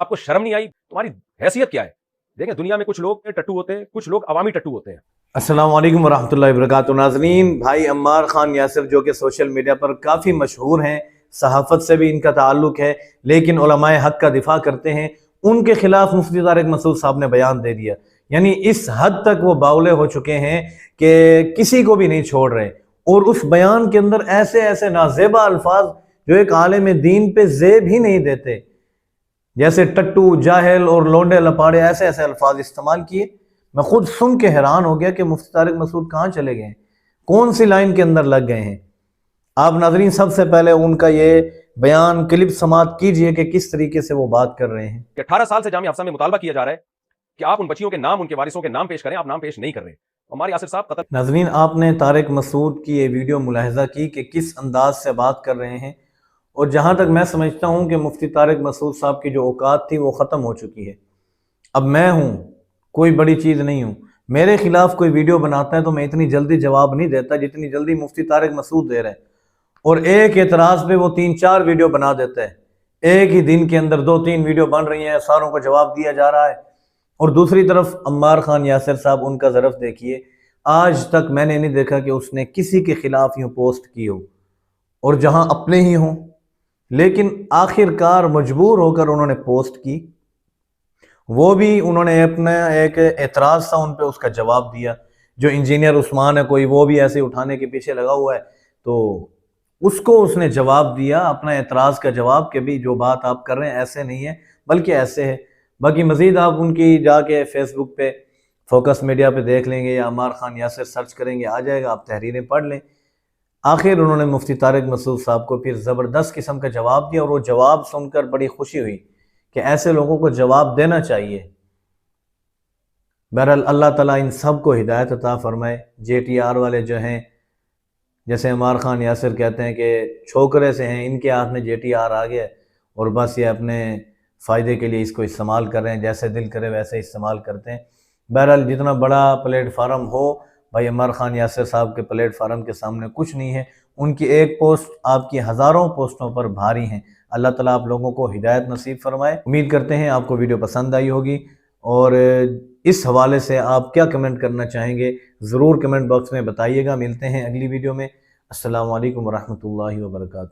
आपको शर्म नहीं आई? तुम्हारी हैसियत क्या है? देखें, दुनिया में कुछ लोग टट्टू होते हैं, कुछ लोग अवामी टट्टू होते हैं। अस्सलाम वालेकुम वरहमतुल्लाहि वबरकातुहू। नाज़रीन, भाई अम्मार खान यासिर जो कि सोशल मीडिया पर काफ़ी मशहूर हैं, सहाफ़त से भी इनका ताल्लुक़ है, लेकिन उलमाए हक़ का दिफा करते हैं। उनके खिलाफ मुफ्ती तारिक मसूद साहब ने बयान दे दिया। यानी इस हद तक वो बावले हो चुके हैं कि किसी को भी नहीं छोड़ रहे। और उस बयान के अंदर ऐसे ऐसे नाज़ेबा अल्फाज जो एक आलिम दीन पे ज़ेब ही नहीं देते, जैसे टट्टू, जाहिल और लोंडे लपाड़े, ऐसे ऐसे अल्फाज इस्तेमाल किए। मैं खुद सुन के हैरान हो गया कि मुफ्ती तारिक मसूद कहाँ चले गए, कौन सी लाइन के अंदर लग गए हैं। आप नाज़रीन सबसे पहले उनका ये बयान क्लिप समाअत कीजिए कि किस तरीके से वो बात कर रहे हैं। 18 साल से जामिया हफ्सा में मुतालबा किया जा रहा है कि आप उन बच्चियों के नाम, उनके वारिसों के नाम पेश करें, आप नाम पेश नहीं कर रहे। हमारे यासिर साहब कत्ल। नाज़रीन, आपने तारिक मसूद की ये वीडियो मुलाहिजा की कि किस अंदाज से बात कर रहे हैं। और जहाँ तक मैं समझता हूँ कि मुफ्ती तारिक मसूद साहब की जो औकात थी वो ख़त्म हो चुकी है। अब मैं हूँ, कोई बड़ी चीज़ नहीं हूँ। मेरे खिलाफ कोई वीडियो बनाता है तो मैं इतनी जल्दी जवाब नहीं देता जितनी जल्दी मुफ्ती तारिक मसूद दे रहे हैं। और एक एतराज़ पे वो 3-4 वीडियो बना देता है। एक ही दिन के अंदर 2-3 वीडियो बन रही हैं, सारों को जवाब दिया जा रहा है। और दूसरी तरफ अम्मार खान यासिर साहब, उनका ज़रफ़ देखिए, आज तक मैंने नहीं देखा कि उसने किसी के खिलाफ यूँ पोस्ट की हो, और जहाँ अपने ही हों। लेकिन आखिरकार मजबूर होकर उन्होंने पोस्ट की। वो भी उन्होंने अपना एक एतराज़ था उन पे, उसका जवाब दिया। जो इंजीनियर उस्मान है कोई, वो भी ऐसे उठाने के पीछे लगा हुआ है, तो उसको उसने जवाब दिया, अपना एतराज़ का जवाब, कि भी जो बात आप कर रहे हैं ऐसे नहीं है बल्कि ऐसे है। बाकी मज़ीद आप उनकी जाके फेसबुक पे, फोकस मीडिया पे देख लेंगे या अम्मार खान यासिर सर्च करेंगे, आ जाएगा, आप तहरीरें पढ़ लें। आखिर उन्होंने मुफ्ती तारिक मसूद साहब को फिर ज़बरदस्त किस्म का जवाब दिया, और वो जवाब सुनकर बड़ी खुशी हुई कि ऐसे लोगों को जवाब देना चाहिए। बहरहाल अल्लाह ताला इन सब को हिदायत अता फरमाए। JTR वाले जो हैं, जैसे अम्मार खान यासिर कहते हैं कि छोकरे से हैं, इनके हाथ में JTR आ गया और बस ये अपने फ़ायदे के लिए इसको इस्तेमाल कर रहे हैं, जैसे दिल करे वैसे इस्तेमाल करते हैं। बहरहाल जितना बड़ा प्लेटफार्म हो, भाई अम्मार खान यासिर साहब के प्लेटफार्म के सामने कुछ नहीं है। उनकी एक पोस्ट आपकी हज़ारों पोस्टों पर भारी हैं। अल्लाह ताला आप लोगों को हिदायत नसीब फरमाए। उम्मीद करते हैं आपको वीडियो पसंद आई होगी, और इस हवाले से आप क्या कमेंट करना चाहेंगे ज़रूर कमेंट बॉक्स में बताइएगा। मिलते हैं अगली वीडियो में। अस्सलामु अलैकुम वरहमतुल्लाहि वबरकातुहू।